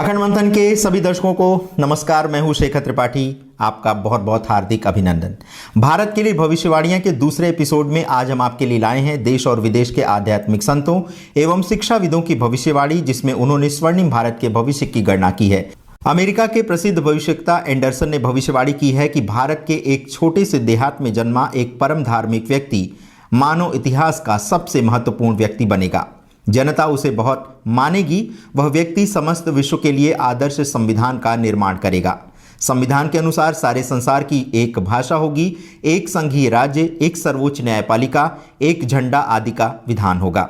अखंड मंथन के सभी दर्शकों को नमस्कार। मैं हूं शेखर त्रिपाठी। आपका बहुत बहुत हार्दिक अभिनंदन। भारत के लिए भविष्यवाणियां के दूसरे एपिसोड में आज हम आपके लिए लाए हैं देश और विदेश के आध्यात्मिक संतों एवं शिक्षाविदों की भविष्यवाणी, जिसमें उन्होंने स्वर्णिम भारत के भविष्य की गणना की है। अमेरिका के प्रसिद्ध भविष्यवक्ता एंडरसन ने भविष्यवाणी की है कि भारत के एक छोटे से देहात में जन्मा एक परम धार्मिक व्यक्ति मानव इतिहास का सबसे महत्वपूर्ण व्यक्ति बनेगा। जनता उसे बहुत मानेगी। वह व्यक्ति समस्त विश्व के लिए आदर्श संविधान का निर्माण करेगा। संविधान के अनुसार सारे संसार की एक भाषा होगी, एक संघीय राज्य, एक सर्वोच्च न्यायपालिका, एक झंडा आदि का विधान होगा।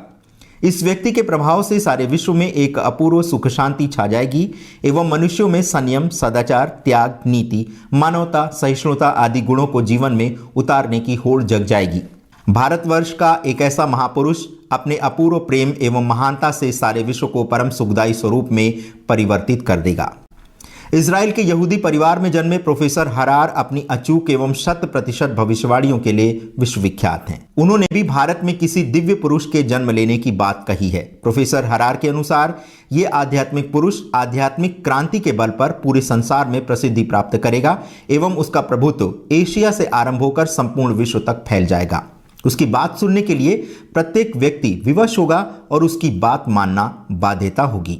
इस व्यक्ति के प्रभाव से सारे विश्व में एक अपूर्व सुख शांति छा जाएगी एवं मनुष्यों में संयम, सदाचार, त्याग, नीति, मानवता, सहिष्णुता आदि गुणों को जीवन में उतारने की होड़ जग जाएगी। भारतवर्ष का एक ऐसा महापुरुष अपने अपूर्व प्रेम एवं महानता से सारे विश्व को परम सुखदायी स्वरूप में परिवर्तित कर देगा। इजराइल के यहूदी परिवार में जन्मे प्रोफेसर हरार अपनी अचूक एवं 100% भविष्यवाणियों के लिए विश्वविख्यात हैं। उन्होंने भी भारत में किसी दिव्य पुरुष के जन्म लेने की बात कही है। प्रोफेसर हरार के अनुसार ये आध्यात्मिक पुरुष आध्यात्मिक क्रांति के बल पर पूरे संसार में प्रसिद्धि प्राप्त करेगा एवं उसका प्रभुत्व एशिया से आरंभ होकर संपूर्ण विश्व तक फैल जाएगा। उसकी बात सुनने के लिए प्रत्येक व्यक्ति विवश होगा और उसकी बात मानना बाध्यता होगी।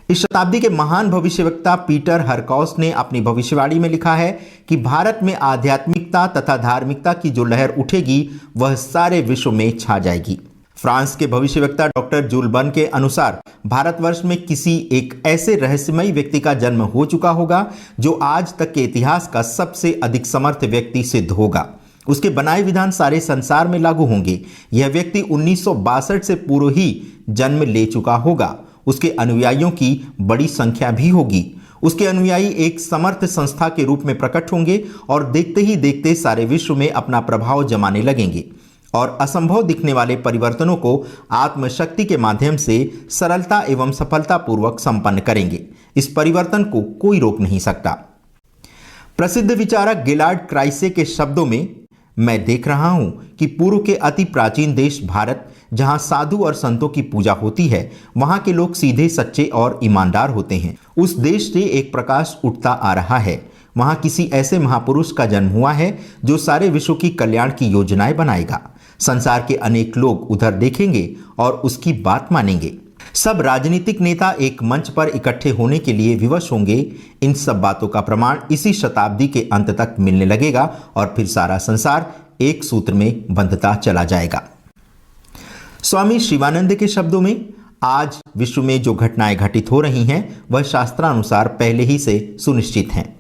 इस शताब्दी के महान भविष्यवक्ता पीटर हरकॉस ने अपनी भविष्यवाणी में लिखा है कि भारत में आध्यात्मिकता तथा धार्मिकता की जो लहर उठेगी वह सारे विश्व में छा जाएगी। फ्रांस के भविष्यवक्ता डॉक्टर जूल बर्न के अनुसार भारतवर्ष में किसी एक ऐसे रहस्यमयी व्यक्ति का जन्म हो चुका होगा जो आज तक के इतिहास का सबसे अधिक समर्थ व्यक्ति सिद्ध होगा। उसके बनाए विधान सारे संसार में लागू होंगे। यह व्यक्ति 1962 से पूर्व ही जन्म ले चुका होगा। उसके अनुयायियों की बड़ी संख्या भी होगी। उसके अनुयायी एक समर्थ संस्था के रूप में प्रकट होंगे और देखते ही देखते सारे विश्व में अपना प्रभाव जमाने लगेंगे और असंभव दिखने वाले परिवर्तनों को आत्मशक्ति के माध्यम से सरलता एवं सफलतापूर्वक संपन्न करेंगे। इस परिवर्तन को कोई रोक नहीं सकता। प्रसिद्ध विचारक गिलार्ड क्राइसे के शब्दों में, मैं देख रहा हूं कि पूर्व के अति प्राचीन देश भारत, जहां साधु और संतों की पूजा होती है, वहां के लोग सीधे, सच्चे और ईमानदार होते हैं। उस देश से एक प्रकाश उठता आ रहा है। वहां किसी ऐसे महापुरुष का जन्म हुआ है जो सारे विश्व की कल्याण की योजनाएं बनाएगा। संसार के अनेक लोग उधर देखेंगे और उसकी बात मानेंगे। सब राजनीतिक नेता एक मंच पर इकट्ठे होने के लिए विवश होंगे। इन सब बातों का प्रमाण इसी शताब्दी के अंत तक मिलने लगेगा और फिर सारा संसार एक सूत्र में बंधता चला जाएगा। स्वामी शिवानंद के शब्दों में, आज विश्व में जो घटनाएं घटित हो रही हैं वह शास्त्रानुसार पहले ही से सुनिश्चित हैं।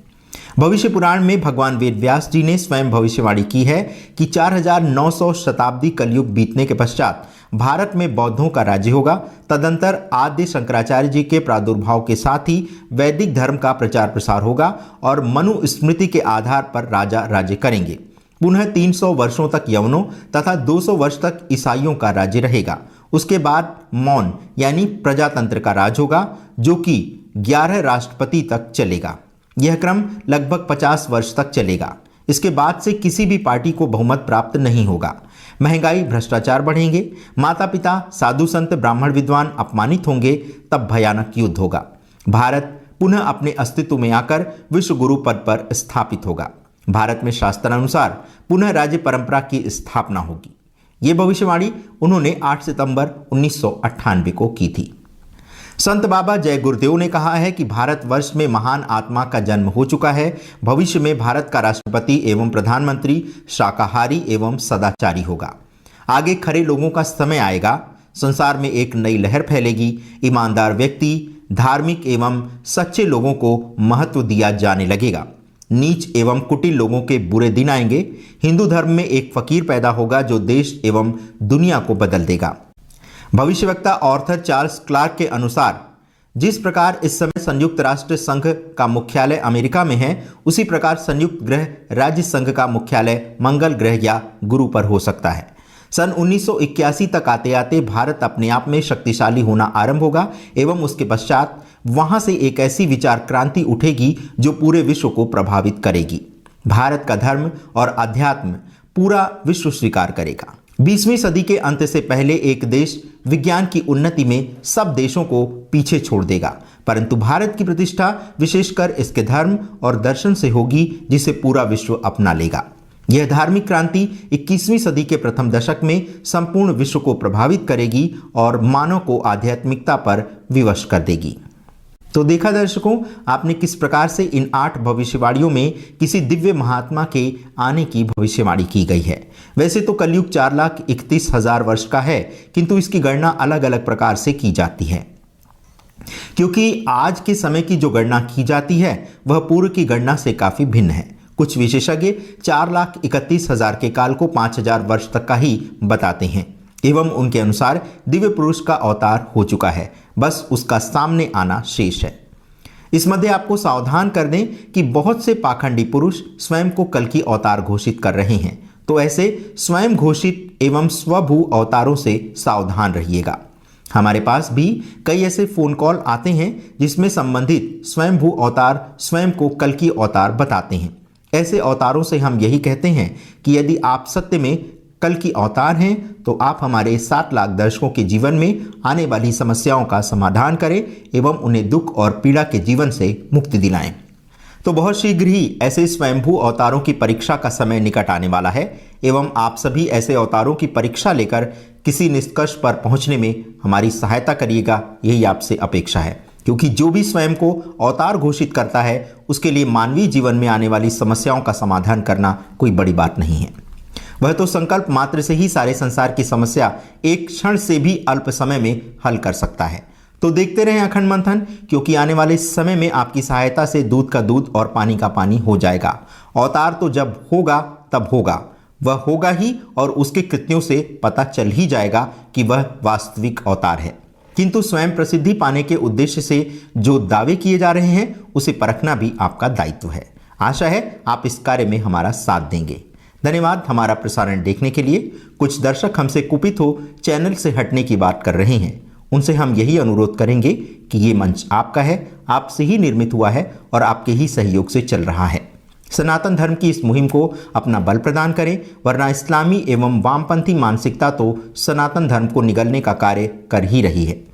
भविष्य पुराण में भगवान वेद व्यास जी ने स्वयं भविष्यवाणी की है कि 4900 शताब्दी कलयुग बीतने के पश्चात भारत में बौद्धों का राज्य होगा। तदंतर आद्य शंकराचार्य जी के प्रादुर्भाव के साथ ही वैदिक धर्म का प्रचार प्रसार होगा और मनुस्मृति के आधार पर राजा राज्य करेंगे। पुनः 300 वर्षों तक यवनों तथा 200 वर्ष तक ईसाइयों का राज्य रहेगा। उसके बाद मौन यानी प्रजातंत्र का राज होगा, जो कि 11 राष्ट्रपति तक चलेगा। यह क्रम लगभग 50 वर्ष तक चलेगा। इसके बाद से किसी भी पार्टी को बहुमत प्राप्त नहीं होगा। महंगाई, भ्रष्टाचार बढ़ेंगे। माता पिता, साधु संत, ब्राह्मण विद्वान अपमानित होंगे। तब भयानक युद्ध होगा। भारत पुनः अपने अस्तित्व में आकर विश्व गुरु पद पर स्थापित होगा। भारत में शास्त्रानुसार पुनः राज्य परंपरा की स्थापना होगी। ये भविष्यवाणी उन्होंने 8 सितंबर 1998 को की थी। संत बाबा जय गुरुदेव ने कहा है कि भारतवर्ष में महान आत्मा का जन्म हो चुका है। भविष्य में भारत का राष्ट्रपति एवं प्रधानमंत्री शाकाहारी एवं सदाचारी होगा। आगे खरे लोगों का समय आएगा। संसार में एक नई लहर फैलेगी। ईमानदार व्यक्ति, धार्मिक एवं सच्चे लोगों को महत्व दिया जाने लगेगा। नीच एवं कुटिल लोगों के बुरे दिन आएंगे। हिंदू धर्म में एक फकीर पैदा होगा जो देश एवं दुनिया को बदल देगा। भविष्यवक्ता ऑर्थर चार्ल्स क्लार्क के अनुसार, जिस प्रकार इस समय संयुक्त राष्ट्र संघ का मुख्यालय अमेरिका में है, उसी प्रकार संयुक्त ग्रह राज्य संघ का मुख्यालय मंगल ग्रह या गुरु पर हो सकता है। सन 1981 तक आते आते भारत अपने आप में शक्तिशाली होना आरंभ होगा एवं उसके पश्चात वहां से एक ऐसी विचार क्रांति उठेगी जो पूरे विश्व को प्रभावित करेगी। भारत का धर्म और अध्यात्म पूरा विश्व स्वीकार करेगा। 20वीं सदी के अंत से पहले एक देश विज्ञान की उन्नति में सब देशों को पीछे छोड़ देगा, परंतु भारत की प्रतिष्ठा विशेषकर इसके धर्म और दर्शन से होगी जिसे पूरा विश्व अपना लेगा। यह धार्मिक क्रांति 21वीं सदी के प्रथम दशक में संपूर्ण विश्व को प्रभावित करेगी और मानव को आध्यात्मिकता पर विवश कर देगी। तो देखा दर्शकों, आपने किस प्रकार से इन 8 भविष्यवाणियों में किसी दिव्य महात्मा के आने की भविष्यवाणी की गई है। वैसे तो कलयुग 4,31,000 वर्ष का है, किंतु इसकी गणना अलग अलग प्रकार से की जाती है, क्योंकि आज के समय की जो गणना की जाती है वह पूर्व की गणना से काफी भिन्न है। कुछ विशेषज्ञ 4,31,000 के काल को 5,000 वर्ष तक का ही बताते हैं एवं उनके अनुसार दिव्य पुरुष का अवतार हो चुका है, बस उसका सामने आना शेष है। इस मध्य आपको सावधान कर दें कि बहुत से पाखंडी पुरुष स्वयं को कल की अवतार घोषित कर रहे हैं, तो ऐसे स्वयं घोषित एवं स्वभू अवतारों से सावधान रहिएगा। हमारे पास भी कई ऐसे फोन कॉल आते हैं जिसमें संबंधित स्वयंभू अवतार स्वयं को कल की अवतार बताते हैं। ऐसे अवतारों से हम यही कहते हैं कि यदि आप सत्य में कल की अवतार हैं तो आप हमारे 7 लाख दर्शकों के जीवन में आने वाली समस्याओं का समाधान करें एवं उन्हें दुख और पीड़ा के जीवन से मुक्ति दिलाएं। तो बहुत शीघ्र ही ऐसे स्वयंभू अवतारों की परीक्षा का समय निकट आने वाला है एवं आप सभी ऐसे अवतारों की परीक्षा लेकर किसी निष्कर्ष पर पहुंचने में हमारी सहायता करिएगा, यही आपसे अपेक्षा है। क्योंकि जो भी स्वयं को अवतार घोषित करता है उसके लिए मानवीय जीवन में आने वाली समस्याओं का समाधान करना कोई बड़ी बात नहीं है। वह तो संकल्प मात्र से ही सारे संसार की समस्या एक क्षण से भी अल्प समय में हल कर सकता है। तो देखते रहें अखंड मंथन, क्योंकि आने वाले समय में आपकी सहायता से दूध का दूध और पानी का पानी हो जाएगा। अवतार तो जब होगा तब होगा, वह होगा ही और उसके कृत्यों से पता चल ही जाएगा कि वह वास्तविक अवतार है। किंतु स्वयं प्रसिद्धि पाने के उद्देश्य से जो दावे किए जा रहे हैं उसे परखना भी आपका दायित्व है। आशा है आप इस कार्य में हमारा साथ देंगे। धन्यवाद हमारा प्रसारण देखने के लिए। कुछ दर्शक हमसे कुपित हो चैनल से हटने की बात कर रहे हैं, उनसे हम यही अनुरोध करेंगे कि ये मंच आपका है, आपसे ही निर्मित हुआ है और आपके ही सहयोग से चल रहा है। सनातन धर्म की इस मुहिम को अपना बल प्रदान करें, वरना इस्लामी एवं वामपंथी मानसिकता तो सनातन धर्म को निगलने का कार्य कर ही रही है।